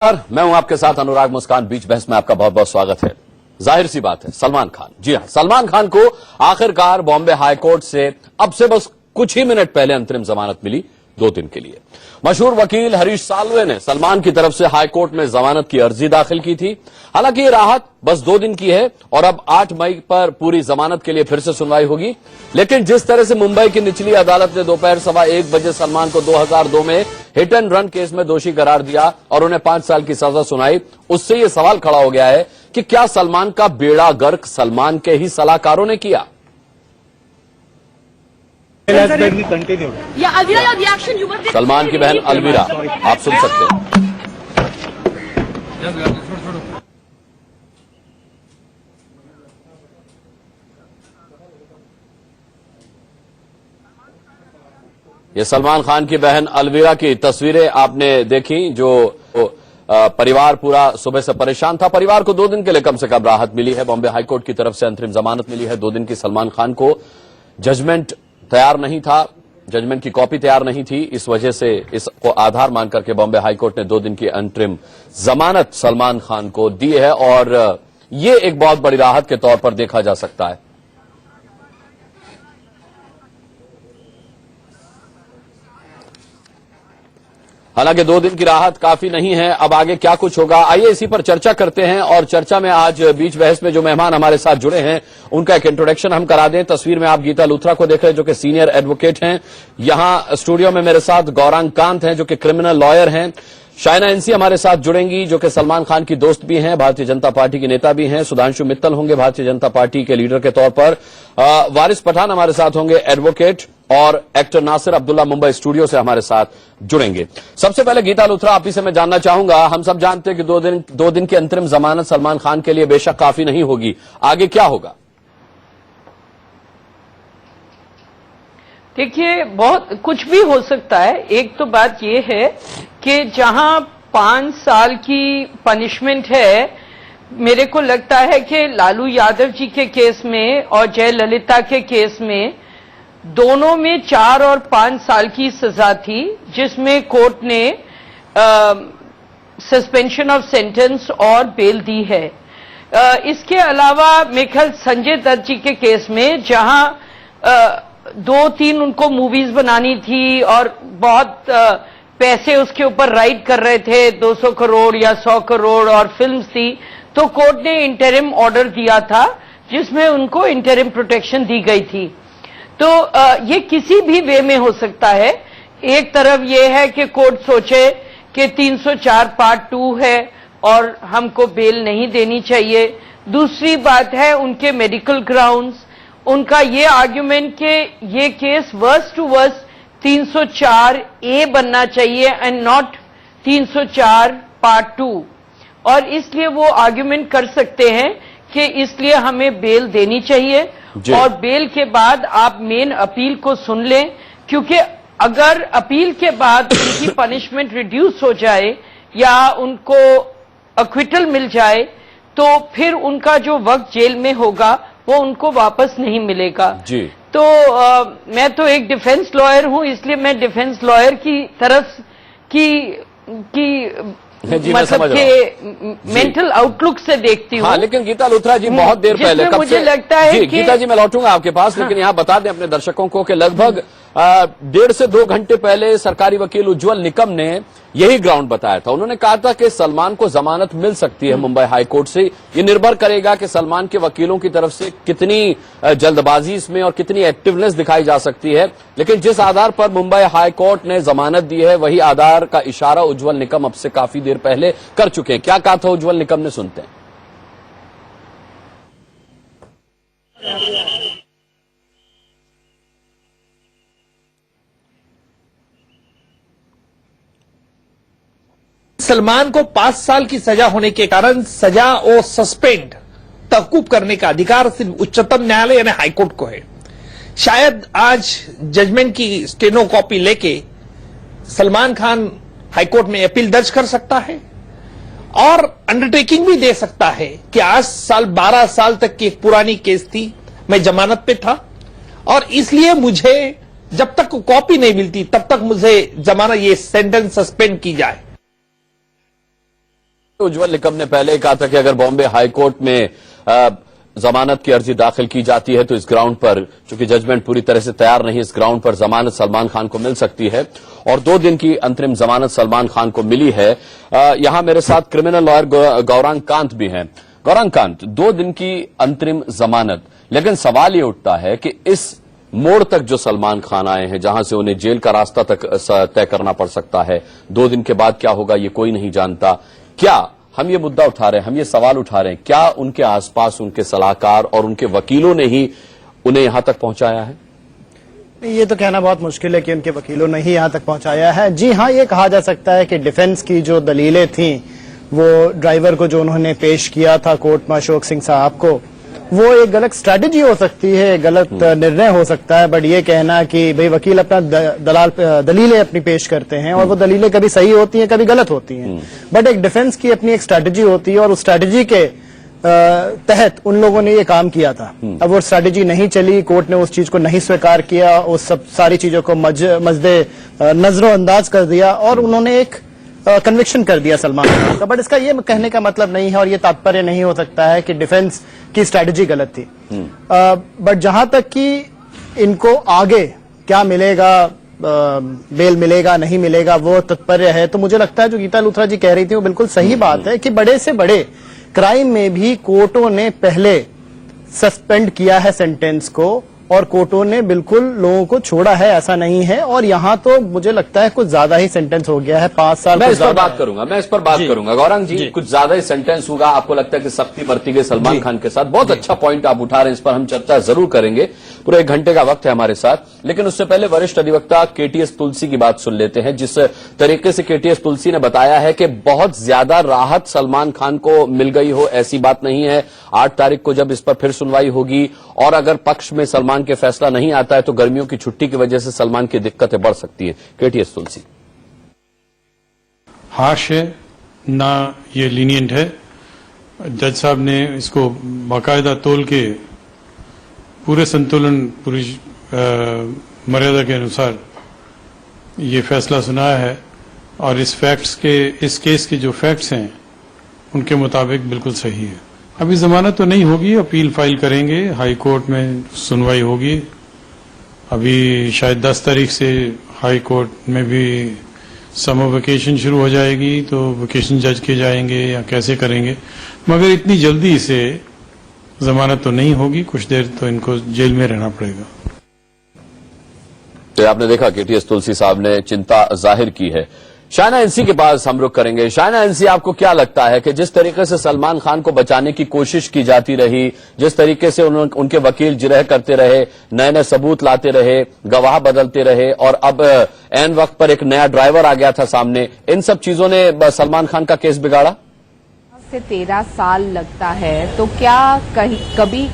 मैं हूं आपके साथ अनुराग मुस्कान। बीच बहस में आपका बहुत बहुत स्वागत है। जाहिर सी बात है, सलमान खान, जी हां, सलमान खान को आखिरकार बॉम्बे हाईकोर्ट से अब से बस कुछ ही मिनट पहले अंतरिम जमानत मिली 2 दिन के लिए। मशहूर वकील हरीश साल्वे ने सलमान की तरफ से हाईकोर्ट में जमानत की अर्जी दाखिल की थी। हालांकि ये राहत बस 2 दिन की है और अब 8 मई पर पूरी जमानत के लिए फिर से सुनवाई होगी। लेकिन जिस तरह से मुंबई की निचली अदालत ने दोपहर 1:15 बजे सलमान को 2002 में हिट एंड रन केस में दोषी करार दिया और उन्हें 5 साल की सजा सुनाई, उससे ये सवाल खड़ा हो गया है कि क्या सलमान का बेड़ा गर्क सलमान के ही सलाहकारों ने किया? सलमान की बहन अलवीरा, आप सुन सकते हैं। ये सलमान खान की बहन अलवीरा की तस्वीरें आपने देखी, जो परिवार पूरा सुबह से परेशान था। परिवार को 2 दिन के लिए कम से कम राहत मिली है। बॉम्बे हाईकोर्ट की तरफ से अंतरिम जमानत मिली है 2 दिन की। सलमान खान को जजमेंट तैयार नहीं था, जजमेंट की कॉपी तैयार नहीं थी, इस वजह से इसको आधार मान करके बॉम्बे हाईकोर्ट ने 2 दिन की अंतरिम जमानत सलमान खान को दी है और ये एक बहुत बड़ी राहत के तौर पर देखा जा सकता है। हालांकि 2 दिन की राहत काफी नहीं है। अब आगे क्या कुछ होगा, आइए इसी पर चर्चा करते हैं। और चर्चा में आज बीच बहस में जो मेहमान हमारे साथ जुड़े हैं उनका एक इंट्रोडक्शन हम करा दें। तस्वीर में आप गीता लूथरा को देख रहे हैं जो कि सीनियर एडवोकेट हैं। यहां स्टूडियो में मेरे साथ गौरांग कांत हैं जो कि क्रिमिनल लॉयर हैं। शाइना एनसी हमारे साथ जुड़ेंगी जो कि सलमान खान की दोस्त भी हैं, भारतीय जनता पार्टी की नेता भी हैं। सुधांशु मित्तल होंगे भारतीय जनता पार्टी के लीडर के तौर पर। वारिस पठान हमारे साथ होंगे, एडवोकेट। और एक्टर नासिर अब्दुल्ला मुंबई स्टूडियो से हमारे साथ जुड़ेंगे। सबसे पहले गीता लूथरा, आप ही से मैं जानना चाहूंगा, हम सब जानते हैं कि 2 दिन की अंतरिम जमानत सलमान खान के लिए बेशक काफी नहीं होगी, आगे क्या होगा? देखिए, बहुत कुछ भी हो सकता है। एक तो बात यह है कि जहां 5 साल की पनिशमेंट है, मेरे को लगता है कि लालू यादव जी के केस में और जयललिता के केस में दोनों में 4 और 5 साल की सजा थी, जिसमें कोर्ट ने सस्पेंशन ऑफ सेंटेंस और बेल दी है। इसके अलावा मेरे ख्याल संजय दत्त जी के केस में जहां 2-3 उनको मूवीज बनानी थी और बहुत पैसे उसके ऊपर राइट कर रहे थे, 200 करोड़ या 100 करोड़ और फिल्म्स थी, तो कोर्ट ने इंटरिम ऑर्डर दिया था जिसमें उनको इंटरिम प्रोटेक्शन दी गई थी। तो ये किसी भी वे में हो सकता है। एक तरफ ये है कि कोर्ट सोचे कि 304 पार्ट 2 है और हमको बेल नहीं देनी चाहिए। दूसरी बात है उनके मेडिकल ग्राउंड्स, उनका ये आर्ग्यूमेंट कि ये case worst to worst 304A बनना चाहिए एंड नॉट 304 पार्ट 2, और इसलिए वो आर्ग्यूमेंट कर सकते हैं कि इसलिए हमें बेल देनी चाहिए और बेल के बाद आप मेन अपील को सुन लें, क्योंकि अगर अपील के बाद उनकी पनिशमेंट रिड्यूस हो जाए या उनको अक्विटल मिल जाए तो फिर उनका जो वक्त जेल में होगा वो उनको वापस नहीं मिलेगा। जी। तो मैं तो एक डिफेंस लॉयर हूं, इसलिए मैं डिफेंस लॉयर की तरफ की मतलब के मेंटल आउटलुक से देखती हूँ। हाँ, लेकिन गीता लूथरा जी बहुत देर पहले कब मुझे से लगता है जी, गीता जी मैं लौटूंगा आपके पास, लेकिन यहाँ बता दें अपने दर्शकों को कि लगभग 1.5 से 2 घंटे पहले सरकारी वकील उज्जवल निकम ने यही ग्राउंड बताया था। उन्होंने कहा था कि सलमान को जमानत मिल सकती है मुंबई हाईकोर्ट से। ये निर्भर करेगा कि सलमान के वकीलों की तरफ से कितनी जल्दबाजी इसमें और कितनी एक्टिवनेस दिखाई जा सकती है। लेकिन जिस आधार पर मुंबई हाईकोर्ट ने जमानत दी है वही आधार का इशारा उज्जवल निकम अब से काफी देर पहले कर चुके हैं। क्या कहा था उज्जवल निकम ने, सुनते हैं। सलमान को 5 साल की सजा होने के कारण सजा और सस्पेंड तवकूफ करने का अधिकार सिर्फ उच्चतम न्यायालय यानी हाईकोर्ट को है। शायद आज जजमेंट की स्टेनो कॉपी लेके सलमान खान हाईकोर्ट में अपील दर्ज कर सकता है और अंडरटेकिंग भी दे सकता है कि आज 12 साल तक की एक पुरानी केस थी, मैं जमानत पे था और इसलिए मुझे जब तक कॉपी नहीं मिलती तब तक मुझे जमानत ये सेंटेंस सस्पेंड की जाए। उज्जवल निकम ने पहले कहा था कि अगर बॉम्बे हाई कोर्ट में जमानत की अर्जी दाखिल की जाती है तो इस ग्राउंड पर, चूंकि जजमेंट पूरी तरह से तैयार नहीं, इस ग्राउंड पर जमानत सलमान खान को मिल सकती है और 2 दिन की अंतरिम जमानत सलमान खान को मिली है। यहां मेरे साथ क्रिमिनल लॉयर गौरांग कांत भी हैं। गौरांग कांत, 2 दिन की अंतरिम जमानत, लेकिन सवाल ये उठता है कि इस मोड़ तक जो सलमान खान आए हैं, जहां से उन्हें जेल का रास्ता तक तय करना पड़ सकता है, 2 दिन के बाद क्या होगा ये कोई नहीं जानता। क्या हम ये मुद्दा उठा रहे हैं, हम ये सवाल उठा रहे हैं, क्या उनके आसपास उनके सलाहकार और उनके वकीलों ने ही उन्हें यहां तक पहुंचाया है? ये तो कहना बहुत मुश्किल है कि उनके वकीलों ने ही यहां तक पहुंचाया है। जी हां, ये कहा जा सकता है कि डिफेंस की जो दलीलें थीं, वो ड्राइवर को जो उन्होंने पेश किया था कोर्ट में अशोक सिंह साहब को, वो एक गलत स्ट्रैटेजी हो सकती है, गलत निर्णय हो सकता है। बट ये कहना कि भाई वकील अपना दलीलें अपनी पेश करते हैं और वो दलीलें कभी सही होती हैं कभी गलत होती हैं, बट एक डिफेंस की अपनी एक स्ट्रैटेजी होती है और उस स्ट्रैटेजी के तहत उन लोगों ने ये काम किया था। अब वो स्ट्रैटेजी नहीं चली, कोर्ट ने उस चीज को नहीं स्वीकार किया, उस सब सारी चीजों को मजदे नजरोअंदाज कर दिया और उन्होंने एक कन्विक्शन कर दिया सलमान खान का। बट इसका ये कहने का मतलब नहीं है और ये तात्पर्य नहीं हो सकता है कि डिफेंस की स्ट्रैटेजी गलत थी। बट जहां तक कि इनको आगे क्या मिलेगा, बेल मिलेगा नहीं मिलेगा, वो तात्पर्य है, तो मुझे लगता है जो गीता लूथरा जी कह रही थी वो बिल्कुल सही बात है कि बड़े से बड़े क्राइम में भी कोर्टों ने पहले सस्पेंड किया है सेंटेंस को और कोर्टों ने बिल्कुल लोगों को छोड़ा है, ऐसा नहीं है। और यहाँ तो मुझे लगता है कुछ ज्यादा ही सेंटेंस हो गया है, 5 साल। मैं इस पर बात करूंगा गौरांग जी, कुछ ज्यादा ही सेंटेंस होगा। आपको लगता है कि सख्ती बरती गई सलमान खान के साथ? बहुत अच्छा पॉइंट आप उठा रहे हैं, इस पर हम चर्चा जरूर करेंगे। पूरा 1 घंटे का वक्त है हमारे साथ, लेकिन उससे पहले वरिष्ठ अधिवक्ता केटीएस तुलसी की बात सुन लेते हैं। जिस तरीके से केटीएस तुलसी ने बताया है कि बहुत ज्यादा राहत सलमान खान को मिल गई हो, ऐसी बात नहीं है। 8 तारीख को जब इस पर फिर सुनवाई होगी और अगर पक्ष में सलमान के फैसला नहीं आता है तो गर्मियों की छुट्टी की वजह से सलमान की दिक्कतें बढ़ सकती है। केटीएस तुलसी। हार्श है ना, ये लीनियंट है। जज साहब ने इसको बाकायदा तोल के पूरे संतुलन, पूरी मर्यादा के अनुसार ये फैसला सुनाया है और इस केस के जो फैक्ट्स हैं उनके मुताबिक बिल्कुल सही है। अभी जमानत तो नहीं होगी, अपील फाइल करेंगे, हाई कोर्ट में सुनवाई होगी। अभी शायद 10 तारीख से हाई कोर्ट में भी समर वेकेशन शुरू हो जाएगी, तो वेकेशन जज के जाएंगे या कैसे करेंगे, मगर इतनी जल्दी से जमानत तो नहीं होगी। कुछ देर तो इनको जेल में रहना पड़ेगा। तो आपने देखा केटीएस तुलसी साहब ने चिंता जाहिर की है। शायना एनसी के पास हम रुख करेंगे। शायना एनसी, आपको क्या लगता है कि जिस तरीके से सलमान खान को बचाने की कोशिश की जाती रही, जिस तरीके से उनके वकील जिरह करते रहे, नए नए सबूत लाते रहे, गवाह बदलते रहे और अब ऐन वक्त पर एक नया ड्राइवर आ गया था सामने, इन सब चीजों ने सलमान खान का केस बिगाड़ा? से 13 साल लगता है तो क्या कभी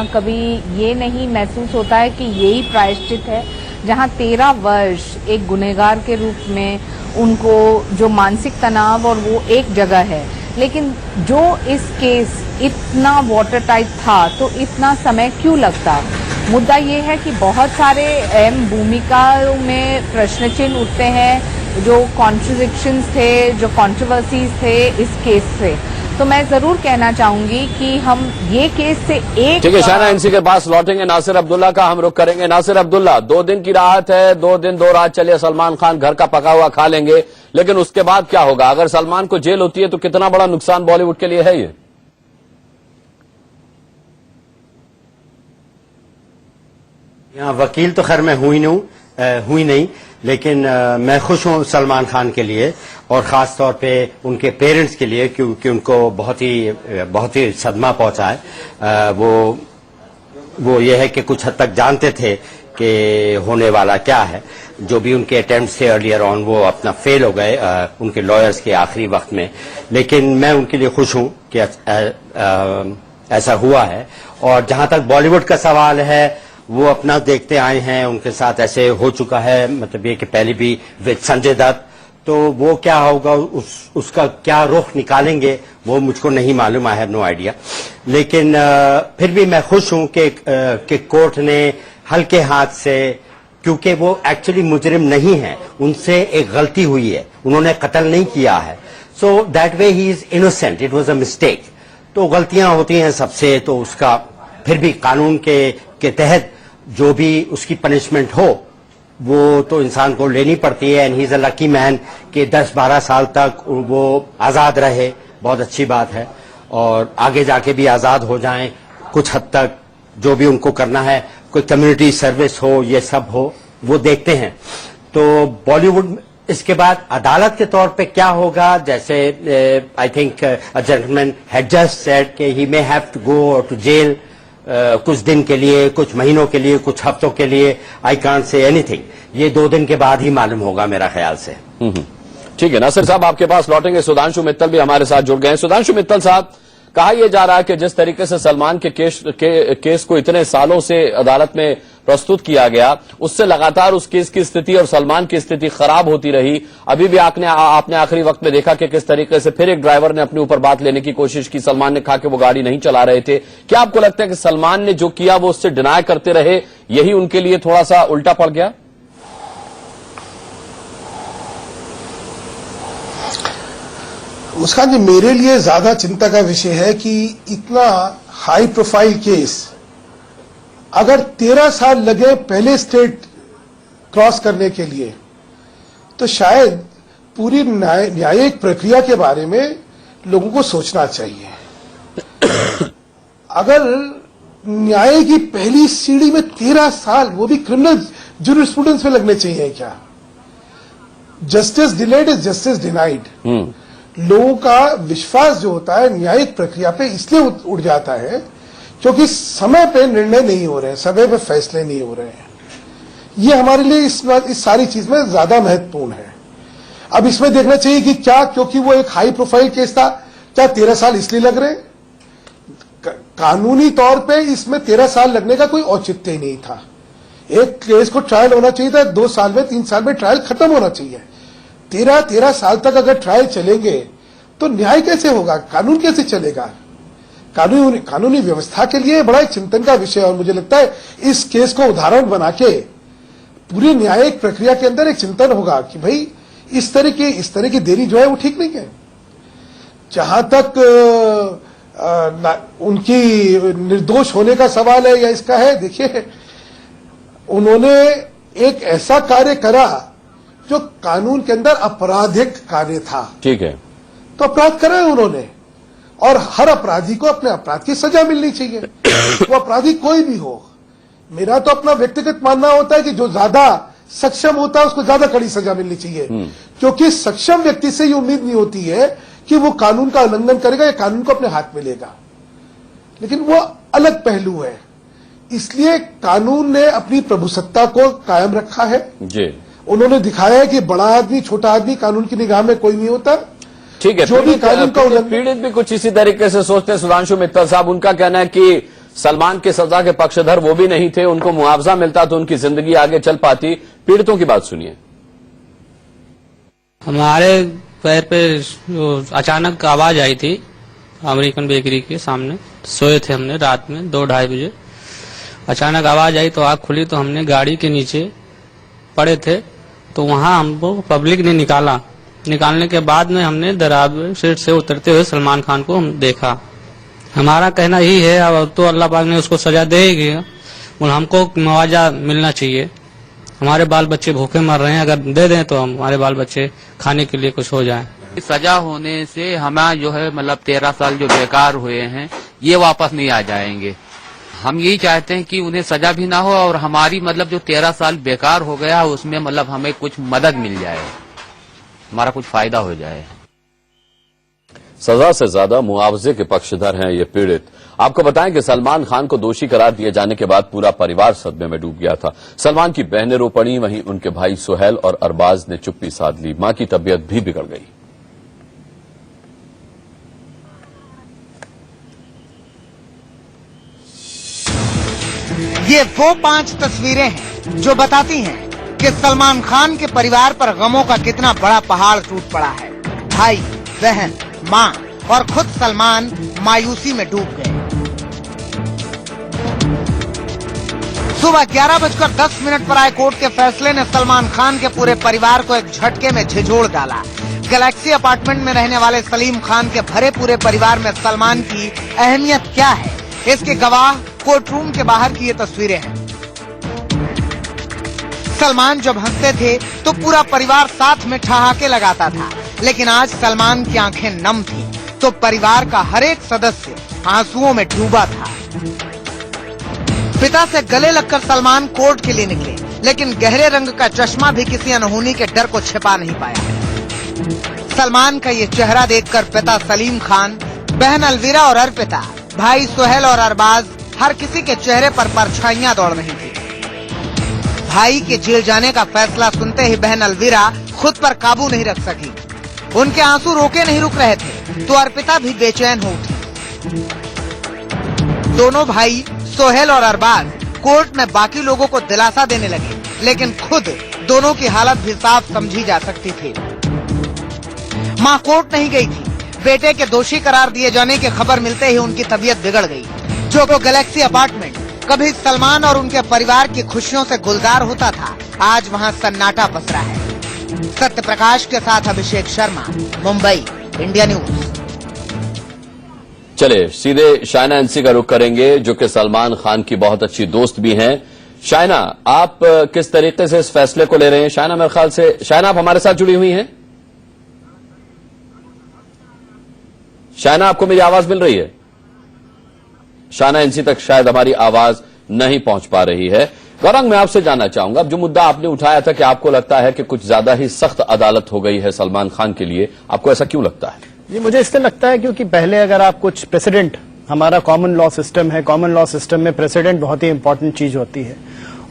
कभी ये नहीं महसूस होता है कि यही प्रायश्चित है, जहां 13 वर्ष एक गुनहगार के रूप में उनको जो मानसिक तनाव और वो एक जगह है, लेकिन जो इस केस इतना वाटर टाइट था तो इतना समय क्यों लगता? मुद्दा ये है कि बहुत सारे अहम भूमिकाओं में प्रश्न चिन्ह उठते हैं, जो कॉन्ट्रडिक्शंस थे, जो कंट्रोवर्सीज थे इस केस से। तो मैं जरूर कहना चाहूंगी कि हम ये केस से एक, ठीक है, शायना एनसी के पास लौटेंगे। नासिर अब्दुल्ला का हम रुख करेंगे। नासिर अब्दुल्ला, 2 दिन की राहत है, 2 दिन 2 रात चलिए, सलमान खान घर का पका हुआ खा लेंगे, लेकिन उसके बाद क्या होगा? अगर सलमान को जेल होती है तो कितना बड़ा नुकसान बॉलीवुड के लिए है ये? यहाँ वकील तो खैर मैं हुई नहीं, लेकिन मैं खुश हूँ सलमान खान के लिए और खास तौर पे उनके पेरेंट्स के लिए, क्योंकि उनको बहुत ही सदमा पहुंचा है। वो ये है कि कुछ हद तक जानते थे कि होने वाला क्या है। जो भी उनके अटेम्प्ट्स थे अर्लियर ऑन वो अपना फेल हो गए उनके लॉयर्स के आखिरी वक्त में, लेकिन मैं उनके लिए खुश हूँ कि ऐसा हुआ है। और जहां तक बॉलीवुड का सवाल है, वो अपना देखते आए हैं, उनके साथ ऐसे हो चुका है, मतलब ये कि पहले भी विद संजय दत्त, तो वो क्या होगा, उसका क्या रुख निकालेंगे वो मुझको नहीं मालूम, आई हैव नो आइडिया। लेकिन फिर भी मैं खुश हूं कि कोर्ट ने हल्के हाथ से, क्योंकि वो एक्चुअली मुजरिम नहीं है, उनसे एक गलती हुई है, उन्होंने कत्ल नहीं किया है, so that way he is innocent, it was a mistake. तो गलतियां होती हैं सबसे, तो उसका फिर भी कानून के तहत जो भी उसकी पनिशमेंट हो वो तो इंसान को लेनी पड़ती है। And he is a lucky man कि 10-12 साल तक वो आजाद रहे, बहुत अच्छी बात है, और आगे जाके भी आजाद हो जाएं कुछ हद तक, जो भी उनको करना है, कोई कम्युनिटी सर्विस हो, ये सब हो, वो देखते हैं। तो बॉलीवुड इसके बाद अदालत के तौर पे क्या होगा, जैसे I think a gentleman had just said कि he may have to go to jail कुछ दिन के लिए, कुछ महीनों के लिए, कुछ हफ्तों के लिए। आई कांट से एनीथिंग, ये 2 दिन के बाद ही मालूम होगा मेरा ख्याल से। ठीक है, नासिर साहब आपके पास लौटेंगे। सुधांशु मित्तल भी हमारे साथ जुड़ गए हैं। सुधांशु मित्तल साहब, कहा यह जा रहा है कि जिस तरीके से सलमान के केस को इतने सालों से अदालत में प्रस्तुत किया गया, उससे लगातार उस केस की स्थिति और सलमान की स्थिति खराब होती रही। अभी भी आपने आखिरी वक्त में देखा कि किस तरीके से फिर एक ड्राइवर ने अपने ऊपर बात लेने की कोशिश की। सलमान ने कहा कि वो गाड़ी नहीं चला रहे थे। क्या आपको लगता है कि सलमान ने जो किया वो उससे डिनाय करते रहे, यही उनके लिए थोड़ा सा उल्टा पड़ गया? उसका जो मेरे लिए ज्यादा चिंता का विषय है कि इतना हाई प्रोफाइल केस, अगर 13 साल लगे पहले स्टेट क्रॉस करने के लिए, तो शायद पूरी न्यायिक प्रक्रिया के बारे में लोगों को सोचना चाहिए। अगर न्याय की पहली सीढ़ी में 13 साल, वो भी क्रिमिनल ज्यूरिस्प्रूडेंस में लगने चाहिए क्या? Justice delayed is justice denied. लोगों का विश्वास जो होता है न्यायिक प्रक्रिया पे इसलिए उड़ जाता है क्योंकि समय पे निर्णय नहीं हो रहे हैं, समय पे फैसले नहीं हो रहे हैं। ये हमारे लिए इस सारी चीज में ज्यादा महत्वपूर्ण है। अब इसमें देखना चाहिए कि क्या, क्योंकि वो एक हाई प्रोफाइल केस था, क्या 13 साल इसलिए लग रहे? कानूनी तौर पे इसमें 13 साल लगने का कोई औचित्य ही नहीं था। एक केस को ट्रायल होना चाहिए था 2 साल में, 3 साल में ट्रायल खत्म होना चाहिए। 13 साल तक अगर ट्रायल चलेंगे तो न्याय कैसे होगा, कानून कैसे चलेगा? कानूनी व्यवस्था के लिए बड़ा एक चिंतन का विषय है। और मुझे लगता है इस केस को उदाहरण बना के पूरी न्यायिक प्रक्रिया के अंदर एक चिंतन होगा कि भाई इस तरह की देरी जो है वो ठीक नहीं है। जहां तक उनकी निर्दोष होने का सवाल है या इसका है, देखिए उन्होंने एक ऐसा कार्य करा जो कानून के अंदर आपराधिक कार्य था। ठीक है, तो अपराध करा है उन्होंने, और हर अपराधी को अपने अपराध की सजा मिलनी चाहिए, वो अपराधी कोई भी हो। मेरा तो अपना व्यक्तिगत मानना होता है कि जो ज्यादा सक्षम होता है उसको ज्यादा कड़ी सजा मिलनी चाहिए, क्योंकि सक्षम व्यक्ति से ये उम्मीद नहीं होती है कि वो कानून का उल्लंघन करेगा या कानून को अपने हाथ में लेगा, लेकिन वो अलग पहलू है। इसलिए कानून ने अपनी प्रभुसत्ता को कायम रखा है जी। उन्होंने दिखाया है कि बड़ा आदमी छोटा आदमी कानून की निगाह में कोई नहीं होता। ठीक है, जो भी कानून का उल्लंघन, पीड़ित भी कुछ इसी तरीके से सोचते हैं। सुधांशु मित्तल साहब, उनका कहना है कि सलमान के सजा के पक्षधर वो भी नहीं थे, उनको मुआवजा मिलता तो उनकी जिंदगी आगे चल पाती। पीड़ितों की बात सुनिए। हमारे पैर पे जो अचानक आवाज आई थी अमेरिकन बेकरी के सामने, सोए थे हमने रात में 2-2:30 बजे, अचानक आवाज आई तो आँख खुली तो हमने गाड़ी के नीचे पड़े थे, तो वहां हमको पब्लिक ने निकाला। निकालने के बाद में हमने दराब सीट से उतरते हुए सलमान खान को हम देखा। हमारा कहना यही है, अब तो अल्लाह पाक ने उसको सजा देगी और हमको मुआवजा मिलना चाहिए। हमारे बाल बच्चे भूखे मर रहे हैं, अगर दे दें तो हमारे बाल बच्चे खाने के लिए कुछ हो जाए। सजा होने से हमें जो है मतलब 13 साल जो बेकार हुए हैं ये वापस नहीं आ जाएंगे। हम यही चाहते हैं कि उन्हें सजा भी ना हो और हमारी मतलब जो 13 साल बेकार हो गया उसमें मतलब हमें कुछ मदद मिल जाए, हमारा कुछ फायदा हो जाए। सजा से ज्यादा मुआवजे के पक्षधर हैं ये पीड़ित। आपको बताएं कि सलमान खान को दोषी करार दिए जाने के बाद पूरा परिवार सदमे में डूब गया था। सलमान की बहनें रो पड़ी, वहीं उनके भाई सुहेल और अरबाज ने चुप्पी साध ली। मां की तबीयत भी बिगड़ गई। ये वो 5 तस्वीरें हैं जो बताती हैं कि सलमान खान के परिवार पर गमों का कितना बड़ा पहाड़ टूट पड़ा है। भाई, बहन, माँ और खुद सलमान मायूसी में डूब गए। सुबह 11:10 पर आए कोर्ट के फैसले ने सलमान खान के पूरे परिवार को एक झटके में झिझोड़ डाला। गैलेक्सी अपार्टमेंट में रहने वाले सलीम खान के भरे पूरे परिवार में सलमान की अहमियत क्या है, इसके गवाह कोर्ट रूम के बाहर की ये तस्वीरें हैं। सलमान जब हंसते थे तो पूरा परिवार साथ में ठहाके लगाता था, लेकिन आज सलमान की आंखें नम थी तो परिवार का हर एक सदस्य आंसुओं में डूबा था। पिता से गले लगकर सलमान कोर्ट के लिए निकले, लेकिन गहरे रंग का चश्मा भी किसी अनहोनी के डर को छिपा नहीं पाया। सलमान का ये चेहरा देखकर पिता सलीम खान, बहन अलवीरा और अर्पिता, भाई सोहेल और अरबाज, हर किसी के चेहरे पर परछाइयां दौड़ रही थी। भाई के जेल जाने का फैसला सुनते ही बहन अलवीरा खुद पर काबू नहीं रख सकी। उनके आंसू रोके नहीं रुक रहे थे तो अर्पिता भी बेचैन हो उठी। दोनों भाई सोहेल और अरबाज कोर्ट में बाकी लोगों को दिलासा देने लगे, लेकिन खुद दोनों की हालत भी साफ समझी जा सकती थी। मां कोर्ट नहीं गई थी। बेटे के दोषी करार दिए जाने की खबर मिलते ही उनकी तबीयत बिगड़ गई। जो गैलेक्सी अपार्टमेंट कभी सलमान और उनके परिवार की खुशियों से गुलजार होता था, आज वहां सन्नाटा पसरा है। सत्य प्रकाश के साथ अभिषेक शर्मा, मुंबई, इंडिया न्यूज। चले सीधे शायना एनसी का रुख करेंगे, जो कि सलमान खान की बहुत अच्छी दोस्त भी हैं। शायना, आप किस तरीके से इस फैसले को ले रहे हैं? शायना, मेरे ख्याल से शायना आप हमारे साथ जुड़ी हुई हैं? शायना, आपको मेरी आवाज मिल रही है? शायना एनसी तक शायद हमारी आवाज नहीं पहुंच पा रही है। गौरंग, मैं आपसे जानना चाहूंगा, अब जो मुद्दा आपने उठाया था कि आपको लगता है कि कुछ ज्यादा ही सख्त अदालत हो गई है सलमान खान के लिए, आपको ऐसा क्यों लगता है? जी, मुझे इसलिए लगता है क्योंकि पहले अगर आप कुछ प्रेसिडेंट, हमारा कॉमन लॉ सिस्टम है, कॉमन लॉ सिस्टम में प्रेसिडेंट बहुत ही इंपॉर्टेंट चीज होती है।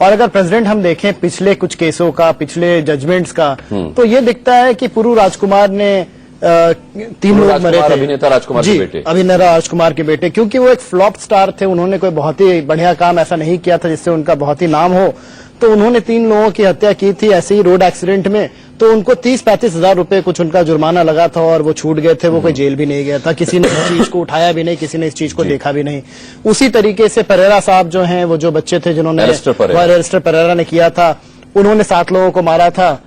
और अगर प्रेसिडेंट हम देखें पिछले कुछ केसों का, पिछले जजमेंट्स का, तो ये दिखता है कि पुरू राजकुमार ने 3 लोग मरे थे, अभिनेता राजकुमार के बेटे, अभिनेता राजकुमार के बेटे, क्योंकि वो एक फ्लॉप स्टार थे। उन्होंने कोई बहुत ही बढ़िया काम ऐसा नहीं किया था जिससे उनका बहुत ही नाम हो, तो उन्होंने 3 लोगों की हत्या की थी ऐसे ही रोड एक्सीडेंट में। तो उनको 30-35 हजार रुपए कुछ उनका जुर्माना लगा था और वो छूट गए थे। वो कोई जेल भी नहीं गया था, किसी ने इस चीज को उठाया भी नहीं, किसी ने इस चीज को देखा भी नहीं। उसी तरीके से परेरा साहब जो हैं, वो जो बच्चे थे जिन्होंने एलिस्टर परेरा ने किया था, उन्होंने 7 लोगों को मारा था,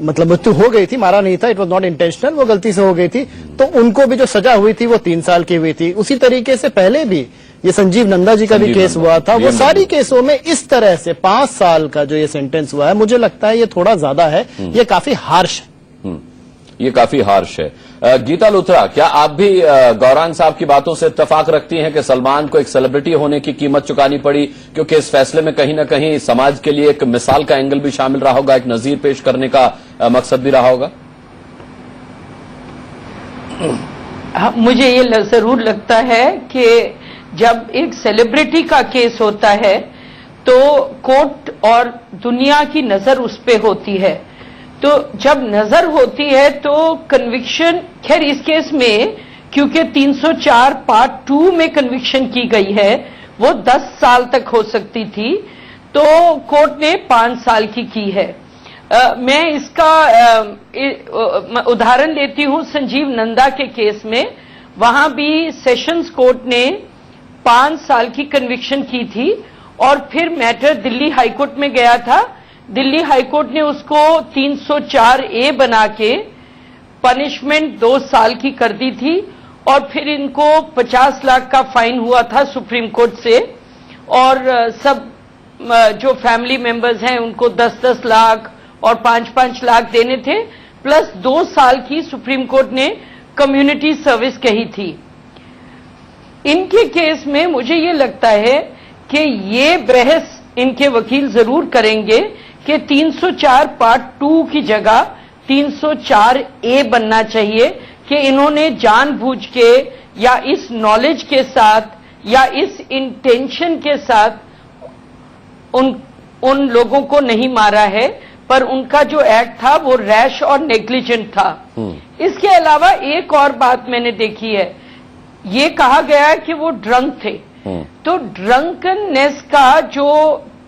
मतलब मृत्यु हो गई थी, मारा नहीं था, इट वॉज नॉट इंटेंशनल, वो गलती से हो गई थी। तो उनको भी जो सजा हुई थी वो 3 साल की हुई थी। उसी तरीके से पहले भी ये संजीव नंदा जी का भी केस हुआ था, वो सारी केसों में इस तरह से 5 साल का जो ये सेंटेंस हुआ है, मुझे लगता है ये थोड़ा ज्यादा है, ये काफी हार्श है। ये काफी हार्श है। गीता लुथरा, क्या आप भी गौरांग साहब की बातों से इत्तेफाक रखती हैं कि सलमान को एक सेलिब्रिटी होने की कीमत चुकानी पड़ी, क्योंकि इस फैसले में कहीं ना कहीं समाज के लिए एक मिसाल का एंगल भी शामिल रहा होगा, एक नजीर पेश करने का मकसद भी रहा होगा? मुझे ये जरूर लगता है कि जब एक सेलिब्रिटी का केस होता है तो कोर्ट और दुनिया की नजर उस पे होती है। तो जब नजर होती है तो कन्विक्शन, खैर इस केस में क्योंकि 304 पार्ट 2 में कन्विक्शन की गई है, वो 10 साल तक हो सकती थी, तो कोर्ट ने 5 साल की है। मैं इसका उदाहरण लेती हूं संजीव नंदा के केस में। वहां भी सेशंस कोर्ट ने 5 साल की कन्विक्शन की थी और फिर मैटर दिल्ली हाईकोर्ट में गया था। दिल्ली हाईकोर्ट ने उसको 304A बना के पनिशमेंट 2 साल की कर दी थी और फिर इनको 50 लाख का फाइन हुआ था सुप्रीम कोर्ट से, और सब जो फैमिली मेंबर्स हैं उनको 10-10 लाख और 5-5 लाख देने थे, प्लस 2 साल की सुप्रीम कोर्ट ने कम्युनिटी सर्विस कही थी। इनके केस में मुझे ये लगता है कि ये बहस इनके वकील जरूर करेंगे कि 304 पार्ट 2 की जगह 304A बनना चाहिए, कि इन्होंने जानबूझ के या इस नॉलेज के साथ या इस इंटेंशन के साथ उन लोगों को नहीं मारा है, पर उनका जो एक्ट था वो रैश और नेग्लिजेंट था। इसके अलावा एक और बात मैंने देखी है, ये कहा गया कि वो ड्रंक थे, तो ड्रंकनेस का जो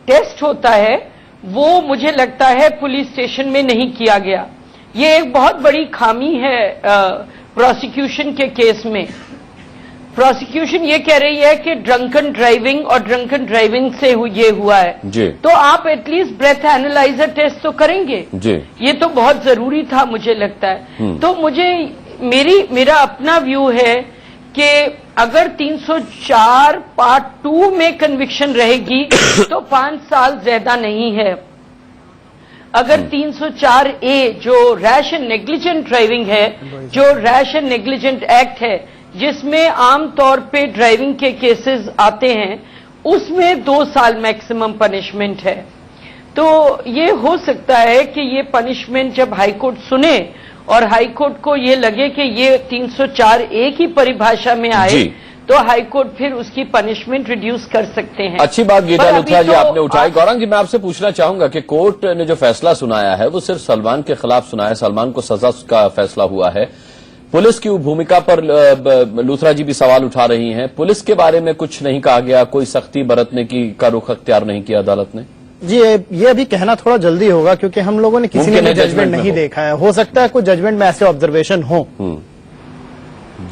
टेस्ट होता है वो मुझे लगता है पुलिस स्टेशन में नहीं किया गया। ये एक बहुत बड़ी खामी है प्रोसिक्यूशन के केस में। प्रोसिक्यूशन ये कह रही है कि ड्रंकन ड्राइविंग और ड्रंकन ड्राइविंग से ये हुआ है जी। तो आप एटलीस्ट ब्रेथ एनालाइजर टेस्ट तो करेंगे जी। ये तो बहुत जरूरी था मुझे लगता है। तो मुझे मेरा अपना व्यू है कि अगर 304 पार्ट 2 में कन्विक्शन रहेगी तो 5 साल ज्यादा नहीं है। अगर 304A जो रैश एंड नेग्लिजेंट ड्राइविंग है, जो रैश एंड नेग्लिजेंट एक्ट है जिसमें आमतौर पे ड्राइविंग के केसेस आते हैं, उसमें 2 साल मैक्सिमम पनिशमेंट है। तो ये हो सकता है कि ये पनिशमेंट जब हाईकोर्ट सुने और हाईकोर्ट को ये लगे कि ये 304A की परिभाषा में आए तो हाईकोर्ट फिर उसकी पनिशमेंट रिड्यूस कर सकते हैं। अच्छी बात गीता पर लुथरा अभी जी तो आपने उठाई। गौरंग जी, मैं आपसे पूछना चाहूंगा कि कोर्ट ने जो फैसला सुनाया है वो सिर्फ सलमान के खिलाफ सुनाया है, सलमान को सजा का फैसला हुआ है। पुलिस की भूमिका पर लुथरा जी भी सवाल उठा रही हैं। पुलिस के बारे में कुछ नहीं कहा गया, कोई सख्ती बरतने का रुख अख्तियार नहीं किया अदालत ने। जी ये अभी कहना थोड़ा जल्दी होगा क्योंकि हम लोगों ने किसी ने जजमेंट नहीं देखा है। हो सकता है कुछ जजमेंट में ऐसे ऑब्जर्वेशन हो,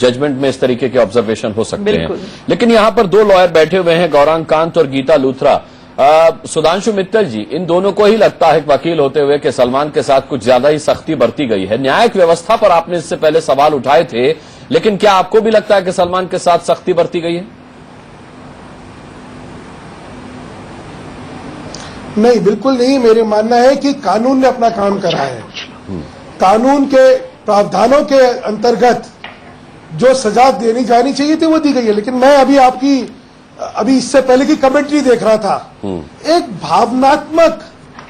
जजमेंट में इस तरीके के ऑब्जर्वेशन हो सकते हैं। लेकिन यहां पर 2 लॉयर बैठे हुए हैं, गौरांग कांत और गीता लुथरा। सुधांशु मित्तल जी, इन दोनों को ही लगता है वकील होते हुए कि सलमान के साथ कुछ ज्यादा ही सख्ती बरती गई है। न्यायिक व्यवस्था पर आपने इससे पहले सवाल उठाए थे, लेकिन क्या आपको भी लगता है कि सलमान के साथ सख्ती बरती गई है? नहीं, बिल्कुल नहीं। मेरे मानना है कि कानून ने अपना काम करा है। कानून के प्रावधानों के अंतर्गत जो सजा देनी जानी चाहिए थी वो दी गई है। लेकिन मैं अभी इससे पहले की कमेंट्री देख रहा था, एक भावनात्मक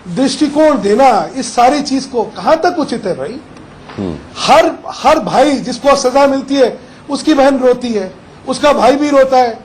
दृष्टिकोण देना इस सारी चीज को कहां तक उचित है भाई? हर भाई जिसको सजा मिलती है उसकी बहन रोती है, उसका भाई भी रोता है,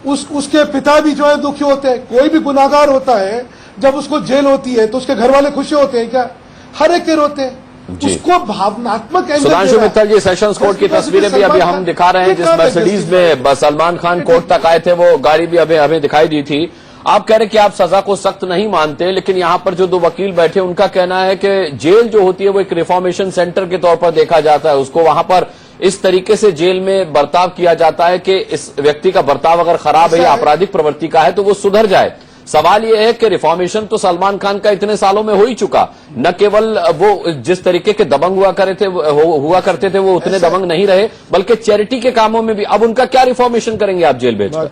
उसके पिता भी जो है दुखी होते हैं। कोई भी गुनाहगार होता है जब उसको जेल होती है तो उसके घर वाले खुशी होते हैं क्या? हर एक के रोते हैं। उसको भावनात्मक एंगल। सुधांशु मित्तल जी, सेशंस कोर्ट की तस्वीरें भी अभी हम दिखा रहे हैं, जिस मर्सिडीज में सलमान खान कोर्ट तक आए थे वो गाड़ी भी हमें दिखाई दी थी। आप कह रहे कि आप सजा को सख्त नहीं मानते, लेकिन यहां पर जो 2 वकील बैठे उनका कहना है कि जेल जो होती है वो एक रिफॉर्मेशन सेंटर के तौर पर देखा जाता है। उसको वहां पर इस तरीके से जेल में बर्ताव किया जाता है कि इस व्यक्ति का बर्ताव अगर खराब है या आपराधिक प्रवृत्ति का है तो वो सुधर जाए। सवाल यह है कि रिफॉर्मेशन तो सलमान खान का इतने सालों में हो ही चुका। न केवल वो जिस तरीके के दबंग हुआ करते थे वो उतने दबंग नहीं रहे, बल्कि चैरिटी के कामों में भी अब उनका क्या रिफॉर्मेशन करेंगे आप जेल भेजकर?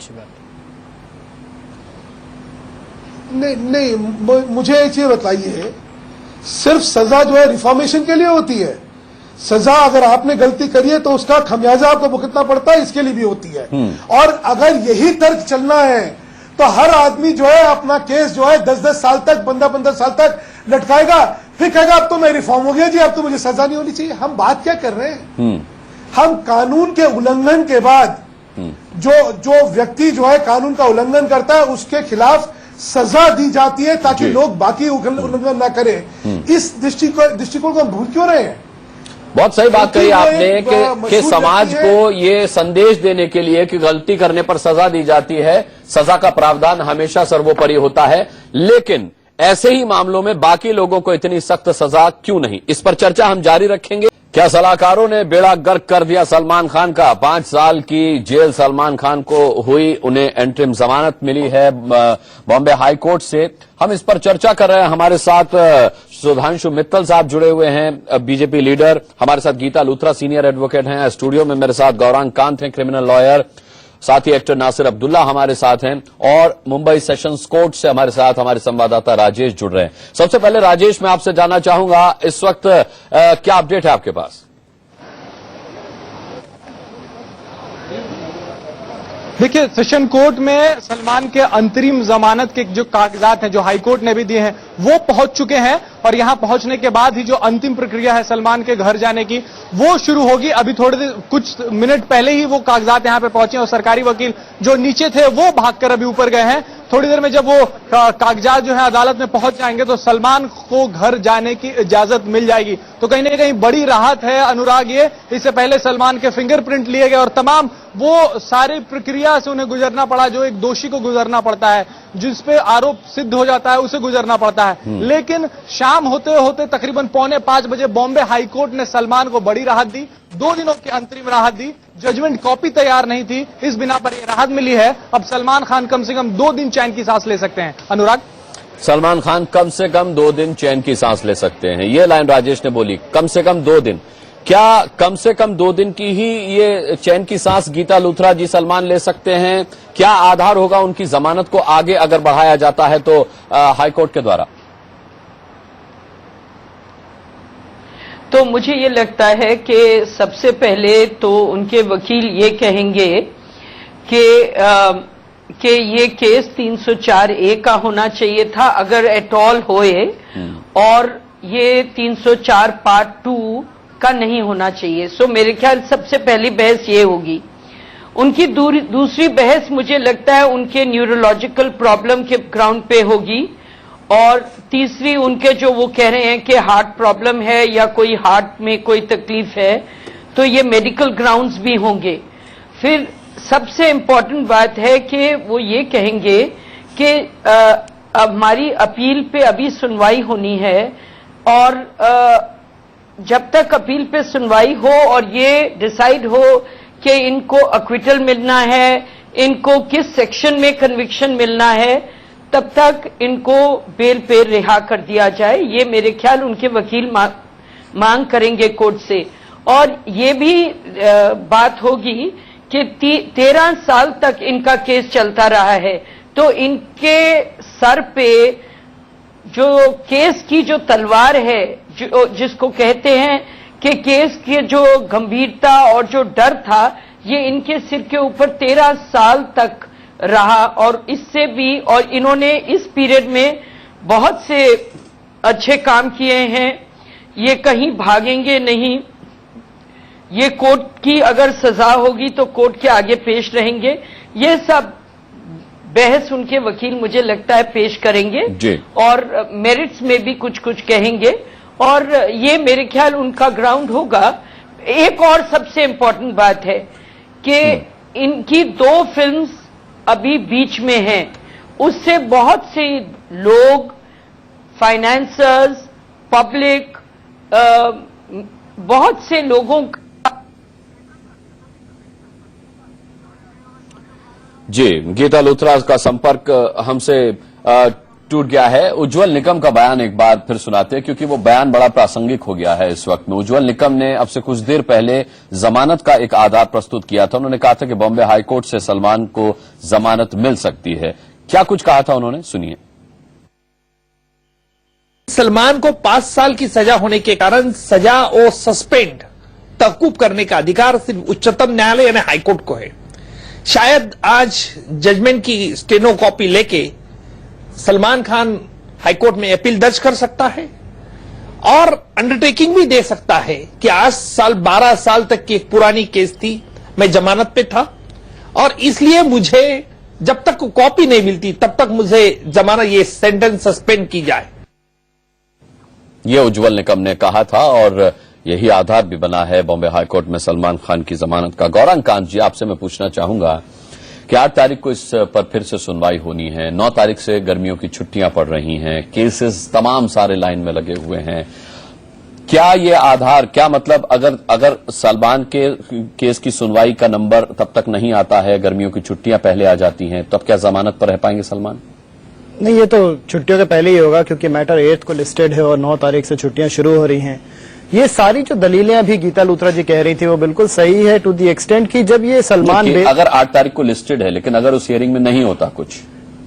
नहीं, मुझे एक चीज बताइए, सिर्फ सजा जो है रिफॉर्मेशन के लिए होती है? सजा अगर आपने गलती करी है तो उसका खमियाजा आपको भुगतना पड़ता है, इसके लिए भी होती है। और अगर यही तर्क चलना है तो हर आदमी जो है अपना केस जो है 10-10 साल तक, 15-15 साल तक लटकाएगा, फिर कहेगा अब तो मैं रिफॉर्म हो गया जी, अब तो मुझे सजा नहीं होनी चाहिए। हम बात क्या कर रहे हैं? हम कानून के उल्लंघन के बाद जो व्यक्ति जो है कानून का उल्लंघन करता है उसके खिलाफ सजा दी जाती है ताकि लोग बाकी उल्लंघन ना करें। इस दृष्टिकोण को हम भूल क्यों रहे हैं? बहुत सही बात कही आपने कि समाज को ये संदेश देने के लिए कि गलती करने पर सजा दी जाती है, सजा का प्रावधान हमेशा सर्वोपरि होता है, लेकिन ऐसे ही मामलों में बाकी लोगों को इतनी सख्त सजा क्यों नहीं? इस पर चर्चा हम जारी रखेंगे। क्या सलाहकारों ने बेड़ा गर्क कर दिया सलमान खान का? 5 साल की जेल सलमान खान को हुई, उन्हें एंट्रिम जमानत मिली है बॉम्बे हाई कोर्ट से। हम इस पर चर्चा कर रहे हैं। हमारे साथ सुधांशु मित्तल साहब जुड़े हुए हैं, बीजेपी लीडर। हमारे साथ गीता लुथरा सीनियर एडवोकेट हैं। स्टूडियो में मेरे साथ गौरांग कांत हैं, क्रिमिनल लॉयर। साथ ही एक्टर नासिर अब्दुल्ला हमारे साथ हैं और मुंबई सेशंस कोर्ट से हमारे साथ हमारे संवाददाता राजेश जुड़ रहे हैं। सबसे पहले राजेश, मैं आपसे जानना चाहूंगा इस वक्त क्या अपडेट है आपके पास? देखिए, सेशन कोर्ट में सलमान के अंतरिम जमानत के जो कागजात हैं जो हाईकोर्ट ने भी दिए हैं वो पहुंच चुके हैं और यहां पहुंचने के बाद ही जो अंतिम प्रक्रिया है सलमान के घर जाने की वो शुरू होगी। अभी कुछ मिनट पहले ही वो कागजात यहां पे पहुंचे और सरकारी वकील जो नीचे थे वो भागकर अभी ऊपर गए हैं। थोड़ी देर में जब वो कागजात जो है अदालत में पहुंच जाएंगे तो सलमान को घर जाने की इजाजत मिल जाएगी। तो कहीं ना कहीं बड़ी राहत है अनुराग ये। इससे पहले सलमान के फिंगरप्रिंट लिए गए और तमाम वो सारी प्रक्रिया से उन्हें गुजरना पड़ा जो एक दोषी को गुजरना पड़ता है, जिस पे आरोप सिद्ध हो जाता है उसे गुजरना पड़ता है। लेकिन शाम होते होते तकरीबन 4:45 बजे बॉम्बे हाईकोर्ट ने सलमान को बड़ी राहत दी, 2 दिनों की अंतरिम राहत दी, जजमेंट कॉपी तैयार नहीं थी, इस बिना पर यह राहत मिली है। अब सलमान खान कम से कम 2 दिन चैन की सांस ले सकते हैं। अनुराग, सलमान खान कम से कम 2 दिन चैन की सांस ले सकते हैं, ये लाइन राजेश ने बोली, कम से कम 2 दिन। क्या कम से कम 2 दिन की ही ये चैन की सांस गीता लूथरा जी सलमान ले सकते हैं? क्या आधार होगा उनकी जमानत को आगे अगर बढ़ाया जाता है तो हाईकोर्ट के द्वारा? तो मुझे ये लगता है कि सबसे पहले तो उनके वकील ये कहेंगे कि ये केस 304A का होना चाहिए था अगर एट ऑल होए, और ये 304 पार्ट 2 का नहीं होना चाहिए। सो मेरे ख्याल सबसे पहली बहस ये होगी। उनकी दूसरी बहस मुझे लगता है उनके न्यूरोलॉजिकल प्रॉब्लम के ग्राउंड पे होगी, और तीसरी उनके जो वो कह रहे हैं कि हार्ट प्रॉब्लम है या कोई हार्ट में कोई तकलीफ है, तो ये मेडिकल ग्राउंड्स भी होंगे। फिर सबसे इम्पोर्टेंट बात है कि वो ये कहेंगे कि हमारी अपील पे अभी सुनवाई होनी है, और जब तक अपील पे सुनवाई हो और ये डिसाइड हो कि इनको एक्विटल मिलना है, इनको किस सेक्शन में कन्विक्शन मिलना है, तब तक इनको बेल पे रिहा कर दिया जाए। ये मेरे ख्याल उनके वकील मांग करेंगे कोर्ट से। और ये भी बात होगी कि 13 साल तक इनका केस चलता रहा है, तो इनके सर पे जो केस की जो तलवार है, जिसको कहते हैं कि केस की जो गंभीरता और जो डर था, ये इनके सिर के ऊपर 13 साल तक रहा, और इससे भी, और इन्होंने इस पीरियड में बहुत से अच्छे काम किए हैं। ये कहीं भागेंगे नहीं। ये कोर्ट की अगर सजा होगी तो कोर्ट के आगे पेश रहेंगे। ये सब बहस उनके वकील मुझे लगता है पेश करेंगे जी। और मेरिट्स में भी कुछ कुछ कहेंगे, और ये मेरे ख्याल उनका ग्राउंड होगा। एक और सबसे इम्पोर्टेंट बात है कि इनकी 2 फिल्म्स अभी बीच में हैं, उससे बहुत से लोग, फाइनेंसर्स, पब्लिक, बहुत से लोगों जी, गीता लूथरा का संपर्क हमसे टूट गया है। उज्जवल निकम का बयान एक बार फिर सुनाते हैं, क्योंकि वो बयान बड़ा प्रासंगिक हो गया है इस वक्त में। उज्जवल निकम ने अब से कुछ देर पहले जमानत का एक आधार प्रस्तुत किया था। उन्होंने कहा था कि बॉम्बे हाईकोर्ट से सलमान को जमानत मिल सकती है। क्या कुछ कहा था उन्होंने, सुनिए। सलमान को 5 साल की सजा होने के कारण सजा और सस्पेंड तवकूफ करने का अधिकार सिर्फ उच्चतम न्यायालय यानी हाईकोर्ट को है। शायद आज जजमेंट की स्टेनो कॉपी लेके सलमान खान हाईकोर्ट में अपील दर्ज कर सकता है, और अंडरटेकिंग भी दे सकता है कि आज 12 साल तक की एक पुरानी केस थी, मैं जमानत पे था, और इसलिए मुझे जब तक कॉपी नहीं मिलती तब तक मुझे जमानत, ये सेंटेंस सस्पेंड की जाए। ये उज्जवल निकम ने कहा था, और यही आधार भी बना है बॉम्बे हाईकोर्ट में सलमान खान की जमानत का। गौरांग कांत जी, आपसे मैं पूछना चाहूंगा कि 8 तारीख को इस पर फिर से सुनवाई होनी है। 9 तारीख से गर्मियों की छुट्टियां पड़ रही हैं, केसेस तमाम सारे लाइन में लगे हुए हैं। क्या ये आधार, क्या मतलब अगर सलमान के केस की सुनवाई का नंबर तब तक नहीं आता है, गर्मियों की छुट्टियां पहले आ जाती हैं, तब क्या जमानत पर रह पाएंगे सलमान? नहीं, ये तो छुट्टियों के पहले ही होगा, क्योंकि मैटर 8 को लिस्टेड है और 9 तारीख से छुट्टियां शुरू हो रही हैं। ये सारी जो दलीलें अभी गीता लूथरा जी कह रही थी वो बिल्कुल सही है, टू दी एक्सटेंट की जब ये सलमान अगर 8 तारीख को लिस्टेड है, लेकिन अगर उस हियरिंग में नहीं होता कुछ,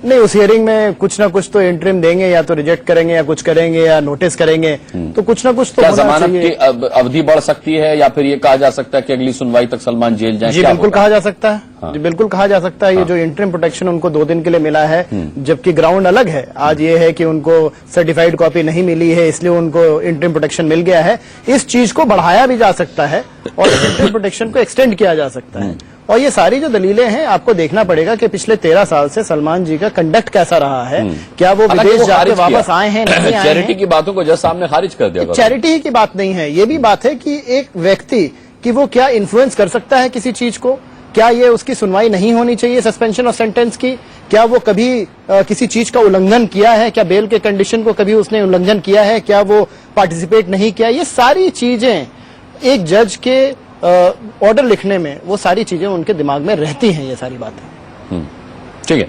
नहीं, उस हियरिंग में कुछ ना कुछ तो इंटरिम देंगे, या तो रिजेक्ट करेंगे या कुछ करेंगे या नोटिस करेंगे, तो कुछ ना कुछ तो होना जमानत चाहिए। की अवधि बढ़ सकती है, या फिर ये कहा जा सकता है कि अगली सुनवाई तक सलमान जेल जाए? जी बिल्कुल कहा जा सकता है। हाँ। जी बिल्कुल कहा जा सकता है। ये जो इंटरिम प्रोटेक्शन उनको 2 दिन के लिए मिला है, जबकि ग्राउंड अलग है। आज ये है कि उनको सर्टिफाइड कॉपी नहीं मिली है, इसलिए उनको इंटरिम प्रोटेक्शन मिल गया है। इस चीज को बढ़ाया भी जा सकता है और इंटरिम प्रोटेक्शन को एक्सटेंड किया जा सकता है। और ये सारी जो दलीलें हैं, आपको देखना पड़ेगा कि पिछले 13 साल से सलमान जी का कंडक्ट कैसा रहा है। क्या वो विदेश जाके वापस आए हैं, नहीं आए हैं? चैरिटी की बातों को जज साहब ने खारिज कर दिया। चैरिटी ही की बात नहीं है, ये भी बात है कि एक व्यक्ति कि वो क्या इन्फ्लुएंस कर सकता है किसी चीज को। क्या ये उसकी सुनवाई नहीं होनी चाहिए सस्पेंशन ऑफ सेंटेंस की? क्या वो कभी किसी चीज का उल्लंघन किया है? क्या बेल के कंडीशन को कभी उसने उल्लंघन किया है? क्या वो पार्टिसिपेट नहीं किया? ये सारी चीजें एक जज के ऑर्डर लिखने में वो सारी चीजें उनके दिमाग में रहती हैं, ये सारी बातें। ठीक है,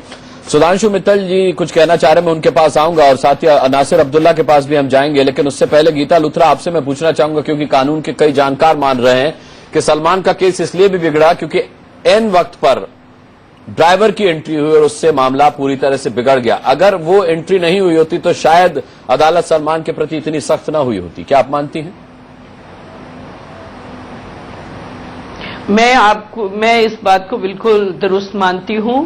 सुधांशु मित्तल जी कुछ कहना चाह रहे हैं, मैं उनके पास आऊंगा और साथ ही नासिर अब्दुल्ला के पास भी हम जाएंगे, लेकिन उससे पहले गीता लुथरा आपसे मैं पूछना चाहूंगा, क्योंकि कानून के कई जानकार मान रहे हैं कि सलमान का केस इसलिए भी बिगड़ा क्योंकि एन वक्त पर ड्राइवर की एंट्री हुई और उससे मामला पूरी तरह से बिगड़ गया। अगर वो एंट्री नहीं हुई होती तो शायद अदालत सलमान के प्रति इतनी सख्त ना हुई होती। क्या आप मानती हैं? मैं इस बात को बिल्कुल दुरुस्त मानती हूं।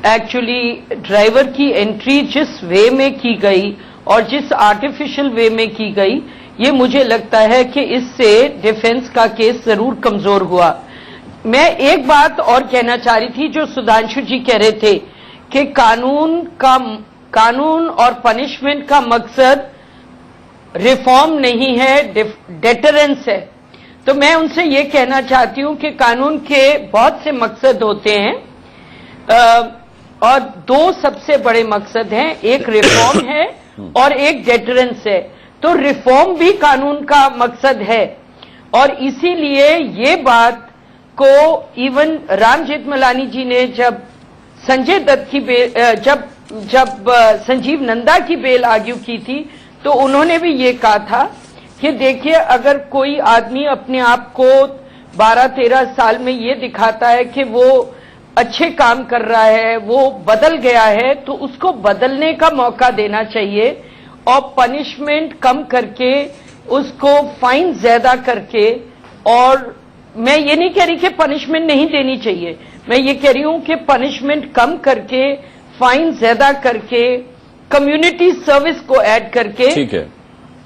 एक्चुअली ड्राइवर की एंट्री जिस वे में की गई और जिस आर्टिफिशियल वे में की गई, ये मुझे लगता है कि इससे डिफेंस का केस जरूर कमजोर हुआ। मैं एक बात और कहना चाह रही थी, जो सुधांशु जी कह रहे थे कि कानून और पनिशमेंट का मकसद रिफॉर्म नहीं है, डेटरेंस है। तो मैं उनसे ये कहना चाहती हूं कि कानून के बहुत से मकसद होते हैं और दो सबसे बड़े मकसद हैं, एक रिफॉर्म है और एक डेटरेंस है। तो रिफॉर्म भी कानून का मकसद है और इसीलिए ये बात को इवन राम जेठमलानी जी ने जब संजय दत्त की जब संजीव नंदा की बेल आर्ग्यू की थी तो उन्होंने भी ये कहा था कि देखिए, अगर कोई आदमी अपने आप को 12-13 साल में ये दिखाता है कि वो अच्छे काम कर रहा है, वो बदल गया है, तो उसको बदलने का मौका देना चाहिए और पनिशमेंट कम करके, उसको फाइन ज्यादा करके। और मैं ये नहीं कह रही कि पनिशमेंट नहीं देनी चाहिए, मैं ये कह रही हूं कि पनिशमेंट कम करके, फाइन ज्यादा करके, कम्युनिटी सर्विस को ऐड करके, ठीक है,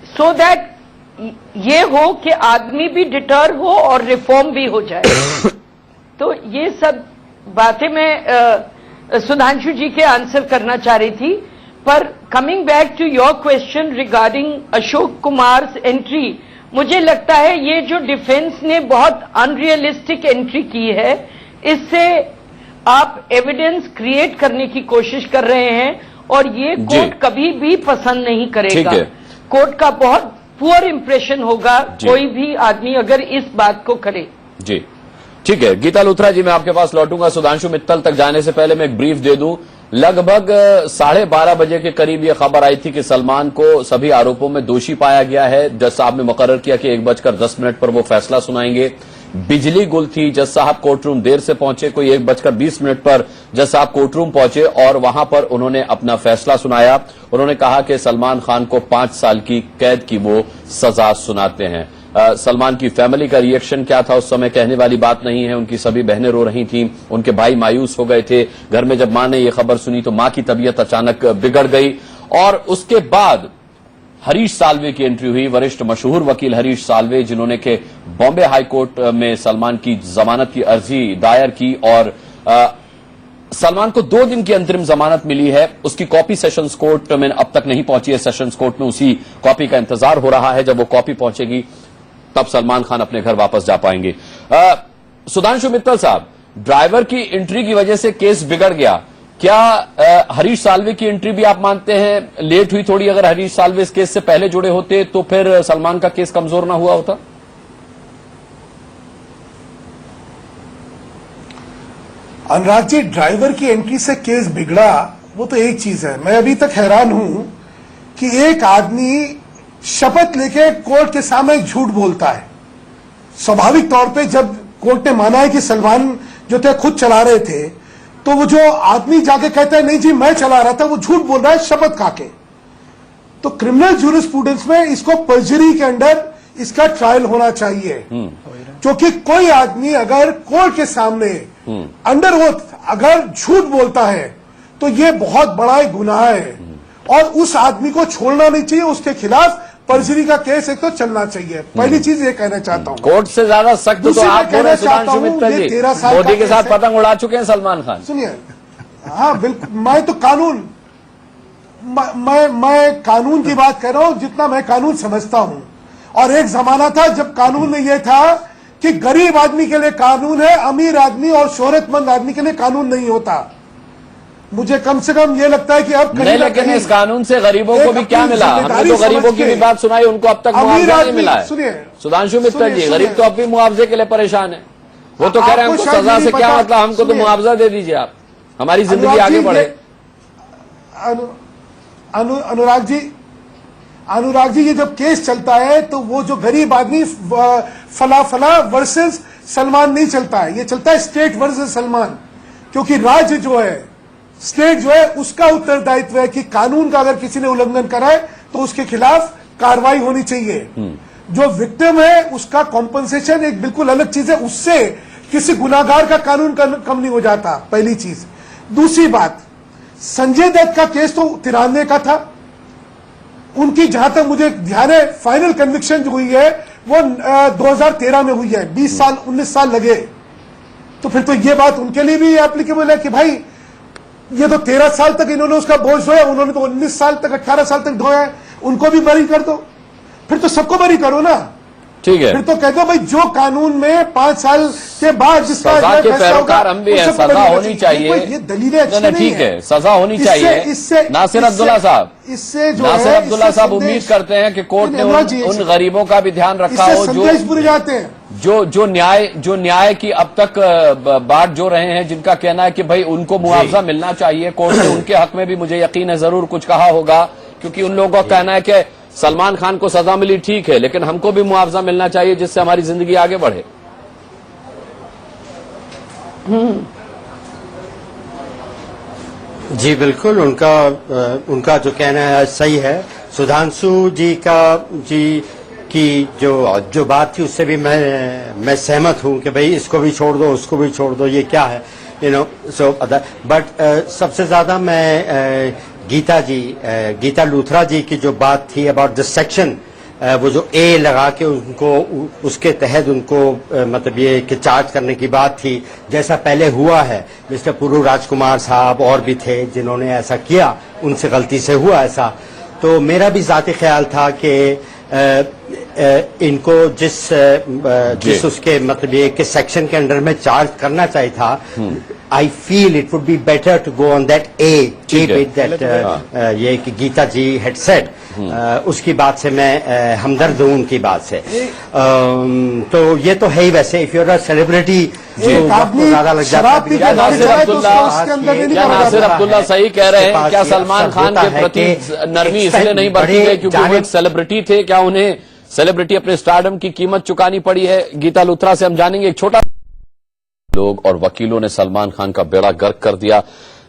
सो दैट ये हो कि आदमी भी डिटर हो और रिफॉर्म भी हो जाए। तो ये सब बातें मैं सुधांशु जी के आंसर करना चाह रही थी। पर coming back to your question regarding Ashok Kumar entry, मुझे लगता है ये जो डिफेंस ने बहुत अनरियलिस्टिक एंट्री की है, इससे आप एविडेंस क्रिएट करने की कोशिश कर रहे हैं और ये कोर्ट कभी भी पसंद नहीं करेगा। कोर्ट का बहुत पुअर इंप्रेशन होगा कोई भी आदमी अगर इस बात को करे। जी ठीक है, गीता लुथरा जी मैं आपके पास लौटूंगा। सुधांशु मित्तल तक जाने से पहले मैं एक ब्रीफ दे दूं। लगभग 12:30 बजे के करीब यह खबर आई थी कि सलमान को सभी आरोपों में दोषी पाया गया है। जज साहब ने मुकर्रर किया कि 1:10 पर वो फैसला सुनाएंगे। बिजली गुल थी, जज साहब कोर्ट रूम देर से पहुंचे, कोई 1:20 पर जज साहब कोर्ट रूम पहुंचे और वहां पर उन्होंने अपना फैसला सुनाया। उन्होंने कहा कि सलमान खान को 5 साल की कैद की वो सजा सुनाते हैं। सलमान की फैमिली का रिएक्शन क्या था उस समय कहने वाली बात नहीं है। उनकी सभी बहनें रो रही थीं, उनके भाई मायूस हो गए थे। घर में जब मां ने यह खबर सुनी तो मां की तबीयत अचानक बिगड़ गई और उसके बाद हरीश साल्वे की एंट्री हुई। वरिष्ठ मशहूर वकील हरीश साल्वे, जिन्होंने के बॉम्बे हाई कोर्ट में सलमान की जमानत की अर्जी दायर की और सलमान को 2 दिन की अंतरिम जमानत मिली है। उसकी कॉपी सेशंस कोर्ट में अब तक नहीं पहुंची है। सेशंस कोर्ट में उसी कॉपी का इंतजार हो रहा है। जब वो कॉपी पहुंचेगी तब सलमान खान अपने घर वापस जा पाएंगे। सुधांशु मित्तल साहब, ड्राइवर की एंट्री की वजह से केस बिगड़ गया, क्या हरीश साल्वे की एंट्री भी आप मानते हैं लेट हुई थोड़ी? अगर हरीश साल्वे इस केस से पहले जुड़े होते तो फिर सलमान का केस कमजोर ना हुआ होता? अनुराग जी, ड्राइवर की एंट्री से केस बिगड़ा वो तो एक चीज है। मैं अभी तक हैरान हूं कि एक आदमी शपथ लेके कोर्ट के सामने झूठ बोलता है। स्वाभाविक तौर पे जब कोर्ट ने माना है कि सलमान जो थे खुद चला रहे थे, तो वो जो आदमी जाके कहता है नहीं जी मैं चला रहा था, वो झूठ बोल रहा है शपथ खा के। तो क्रिमिनल ज्यूरिस्प्रूडेंस में इसको पर्जरी के अंडर इसका ट्रायल होना चाहिए, क्योंकि कोई आदमी अगर कोर्ट के सामने अंडर ओथ अगर झूठ बोलता है तो ये बहुत बड़ा गुनाह है और उस आदमी को छोड़ना नहीं चाहिए। उसके खिलाफ पर्जरी का केस एक तो चलना चाहिए। पहली चीज ये कहना चाहता हूं। कोर्ट से ज्यादा सख्त तो आप बोल रहे हैं सुधांशु मित्तल जी, मोदी के साथ पतंग उड़ा चुके हैं सलमान खान। सुनिए, हाँ बिल्कुल, मैं तो कानून मैं कानून की बात कर रहा हूं जितना मैं कानून समझता हूं। और एक जमाना था जब कानून में यह था कि गरीब आदमी के लिए कानून है, अमीर आदमी और शोहरतमंद आदमी के लिए कानून नहीं होता। मुझे कम से कम ये लगता है कि अब कहीं नहीं, ना लेकिन कहीं इस कानून से गरीबों को एक भी क्या अपनी मिला? हमने जिम्मेदारी तो गरीबों समझ की के भी बात सुनाई, उनको अब तक अमीर मुआवजा नहीं आदमी- मिला है। सुनिए, सुधांशु मित्तल सुनिए, जी, सुनिए। गरीब तो अब भी मुआवजे के लिए परेशान है। वो तो कह रहे हैं आपको हमको शायद सजा नहीं से क्या पता। मतलब, हमको तो सुनिए। मुआवजा दे दीजिए आप, हमारी जिंदगी अनुराग आगे जी, बढ़े। अनुराग जी, ये जब केस चलता है तो वो जो गरीब आदमी फला फला वर्सेस सलमान नहीं चलता है, ये चलता है स्टेट वर्सेस सलमान, क्योंकि राज्य जो है, स्टेट जो है, उसका उत्तरदायित्व है कि कानून का अगर किसी ने उल्लंघन करा है तो उसके खिलाफ कार्रवाई होनी चाहिए। जो विक्टिम है उसका कॉम्पनसेशन एक बिल्कुल अलग चीज है, उससे किसी गुनाहगार का कानून कम नहीं हो जाता, पहली चीज। दूसरी बात, संजय दत्त का केस तो 93 का था, उनकी जहां तक मुझे ध्यान है फाइनल कन्विक्शन जो हुई है वो 2013 में हुई है, 20 साल 19 साल लगे। तो फिर तो ये बात उनके लिए भी एप्लीकेबल है कि भाई ये तो 13 साल तक इन्होंने उसका बोझ ढोया, उन्होंने तो 19 साल तक 18 साल तक ढोया है, उनको भी बरी कर दो, फिर तो सबको बरी करो ना। ठीक है, फिर तो कह दो भाई जो कानून में 5 साल के बाद जिसका सजा के फैसला होगा, पैरोकार हम भी हैं, उससे सजा बरी होनी चाहिए। ये दलीलें अच्छी नहीं ठीक है, सजा होनी इससे- चाहिए। इससे- नासिर इससे- अब्दुल्ला साहब, इससे जो नासिर है, अब्दुल्ला इससे साहब संदेश- उम्मीद करते हैं कि कोर्ट ने अनुराग जी, उन गरीबों का भी ध्यान रखा इससे हो संदेश बुरे जाते हैं। जो न्याय की अब तक बात जो रहे हैं, जिनका कहना है कि भाई उनको मुआवजा मिलना चाहिए, कोर्ट ने उनके हक में भी मुझे यकीन है जरूर कुछ कहा होगा, क्योंकि उन लोगों का कहना है कि सलमान खान को सजा मिली ठीक है, लेकिन हमको भी मुआवजा मिलना चाहिए जिससे हमारी जिंदगी आगे बढ़े। जी बिल्कुल, उनका जो कहना है सही है। सुधांशु जी की जो बात थी उससे भी मैं सहमत हूं कि भाई इसको भी छोड़ दो, उसको भी छोड़ दो, ये क्या है, सो बट सबसे ज्यादा मैं गीता लूथरा जी की जो बात थी अबाउट द सेक्शन, वो जो ए लगा के उनको उसके तहत उनको मतलब ये कि चार्ज करने की बात थी, जैसा पहले हुआ है। मिस्टर पुरू राजकुमार साहब और भी थे जिन्होंने ऐसा किया, उनसे गलती से हुआ ऐसा। तो मेरा भी जाती ख्याल था कि इनको जिस उसके मतलब ये कि सेक्शन के अंडर में चार्ज करना चाहिए था, I feel it would be better to go on that ये कि गीता जी हैड सेड, उसकी बात से मैं हमदर्द हूं उनकी बात से। तो ये तो है ही, वैसे इफ यूर अ सेलिब्रिटी ज्यादा लग जाता है। क्या नासिर अब्दुल्ला सही कह रहे हैं? क्या सलमान खान के प्रति नरमी इसलिए नहीं बरती गई क्योंकि वो एक सेलिब्रिटी थे? क्या उन्हें सेलिब्रिटी अपने स्टारडम की कीमत चुकानी पड़ी है? गीता लूथरा से हम जानेंगे। एक छोटा लोग और वकीलों ने सलमान खान का बेड़ा गर्क कर दिया।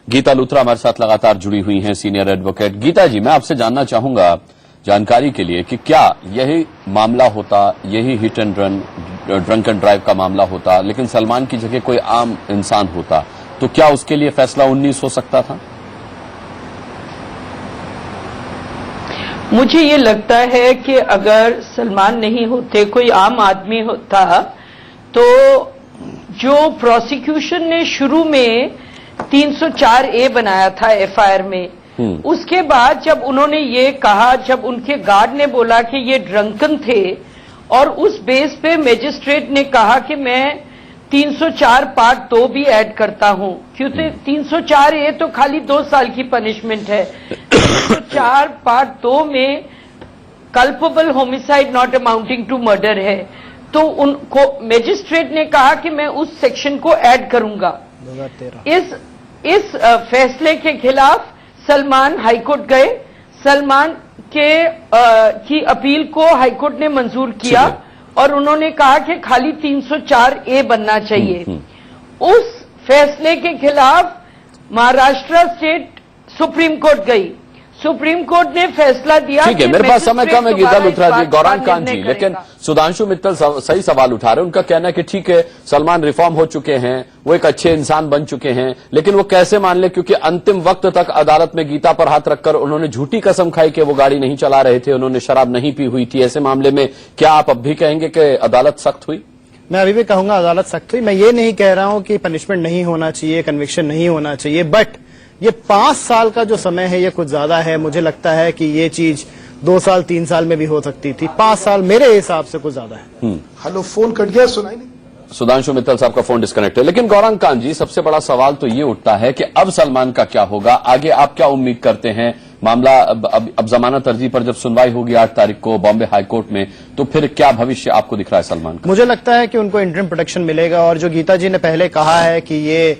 गीता लूथरा हमारे साथ लगातार जुड़ी हुई हैं, सीनियर एडवोकेट। गीता जी, मैं आपसे जानना चाहूंगा जानकारी के लिए कि क्या यही मामला होता, यही hit and run drunk and drive का मामला होता, लेकिन सलमान की जगह कोई आम इंसान होता, तो क्या उसके लिए फैसला 19 हो सकता था? मुझे ये लगता है कि अगर सलमान नहीं होते, कोई आम आदमी होता, तो जो प्रोसिक्यूशन ने शुरू में 304A बनाया था एफआईआर में, उसके बाद जब उन्होंने ये कहा, जब उनके गार्ड ने बोला कि ये ड्रंकन थे, और उस बेस पे मजिस्ट्रेट ने कहा कि मैं 304 पार्ट 2 भी ऐड करता हूं, क्योंकि 304A तो खाली 2 साल की पनिशमेंट है। 304 पार्ट 2 में culpable homicide not amounting to murder है, तो उनको मजिस्ट्रेट ने कहा कि मैं उस सेक्शन को ऐड करूंगा। 2013 इस फैसले के खिलाफ सलमान हाईकोर्ट गए। सलमान की अपील को हाईकोर्ट ने मंजूर किया और उन्होंने कहा कि खाली 304A बनना चाहिए। उस फैसले के खिलाफ महाराष्ट्र स्टेट सुप्रीम कोर्ट गई। सुप्रीम कोर्ट ने फैसला दिया। ठीक है, मेरे पास समय कम है गीता लूथरा जी, गौरांग खान जी, लेकिन सुधांशु मित्तल सही सवाल उठा रहे हैं। उनका कहना है कि ठीक है, सलमान रिफॉर्म हो चुके हैं, वो एक अच्छे इंसान बन चुके हैं, लेकिन वो कैसे मान ले, क्योंकि अंतिम वक्त तक अदालत में गीता पर हाथ रखकर उन्होंने झूठी कसम खाई कि वो गाड़ी नहीं चला रहे थे, उन्होंने शराब नहीं पी हुई थी। ऐसे मामले में क्या आप अब भी कहेंगे कि अदालत सख्त हुई? मैं अभी भी कहूंगा अदालत सख्त हुई। मैं ये नहीं कह रहा हूं कि पनिशमेंट नहीं होना चाहिए, कन्विक्शन नहीं होना चाहिए, बट ये 5 साल का जो समय है ये कुछ ज्यादा है। मुझे लगता है कि ये चीज 2 साल 3 साल में भी हो सकती थी। 5 साल मेरे हिसाब से कुछ ज्यादा है। हेलो, फोन कट गया, सुनाई नहीं। सुधांशु मित्तल साहब का फोन डिस्कनेक्ट है। लेकिन गौरांग कांत जी, सबसे बड़ा सवाल तो ये उठता है कि अब सलमान का क्या होगा, आगे आप क्या उम्मीद करते हैं? मामला अब जमानत अर्जी पर जब सुनवाई होगी 8 तारीख को बॉम्बे हाईकोर्ट में, तो फिर क्या भविष्य आपको दिख रहा है सलमान का? मुझे लगता है कि उनको इंटरिम प्रोटेक्शन मिलेगा, और जो गीता जी ने पहले कहा है कि ये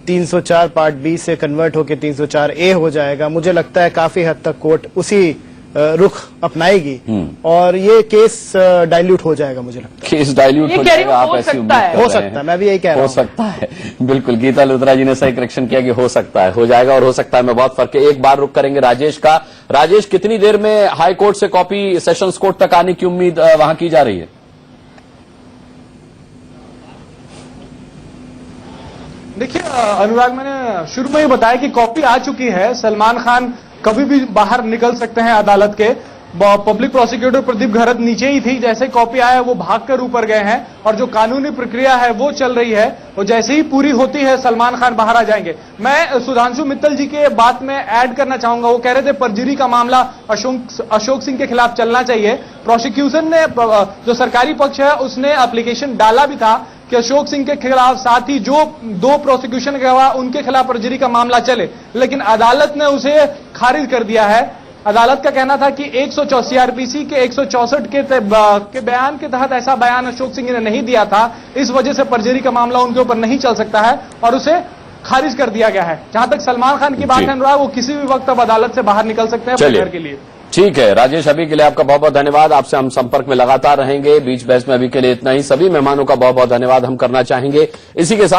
304 पार्ट बी से कन्वर्ट होकर 304 ए हो जाएगा, मुझे लगता है काफी हद तक कोर्ट उसी रुख अपनाएगी और ये केस डाइल्यूट हो जाएगा। मुझे लगता है केस डाइल्यूट हो जाएगा, आप ऐसी उम्मीद कर रहे हैं? हो सकता है, मैं भी यही कह रहा हूं। हो सकता है, बिल्कुल गीता लुथरा जी ने सही करेक्शन किया कि हो सकता है, हो जाएगा और हो सकता है में बहुत फर्क है। एक बार रुक करेंगे राजेश का। राजेश, कितनी देर में हाई कोर्ट से कॉपी सेशंस कोर्ट तक आने की उम्मीद वहां की जा रही है? देखिए अनुराग, मैंने शुरू में ही बताया कि कॉपी आ चुकी है। सलमान खान कभी भी बाहर निकल सकते हैं अदालत के। पब्लिक प्रोसिक्यूटर प्रदीप घरत नीचे ही थी, जैसे कॉपी आया वो भागकर ऊपर गए हैं और जो कानूनी प्रक्रिया है वो चल रही है, और जैसे ही पूरी होती है सलमान खान बाहर आ जाएंगे। मैं सुधांशु मित्तल जी के बात में ऐड करना चाहूंगा, वो कह रहे थे परजुरी का मामला अशोक सिंह के खिलाफ चलना चाहिए। प्रोसिक्यूशन ने, जो सरकारी पक्ष है, उसने एप्लीकेशन डाला भी था कि अशोक सिंह के खिलाफ, साथ ही जो 2 प्रोसिक्यूशन गवाह उनके खिलाफ परजुरी का मामला चले, लेकिन अदालत ने उसे खारिज कर दिया है। अदालत का कहना था कि 164 सीआरपीसी के 164 के बयान के तहत ऐसा बयान अशोक सिंह ने नहीं दिया था, इस वजह से परजुरी का मामला उनके ऊपर नहीं चल सकता है और उसे खारिज कर दिया गया है। जहां तक सलमान खान की बात है अनुराग, वो किसी भी वक्त अब अदालत से बाहर निकल सकते हैं अपने घर के लिए। ठीक है राजेश, अभी के लिए आपका बहुत बहुत धन्यवाद। आपसे हम संपर्क में लगातार रहेंगे। बीच बहस में अभी के लिए इतना ही। सभी मेहमानों का बहुत बहुत धन्यवाद हम करना चाहेंगे। इसी के साथ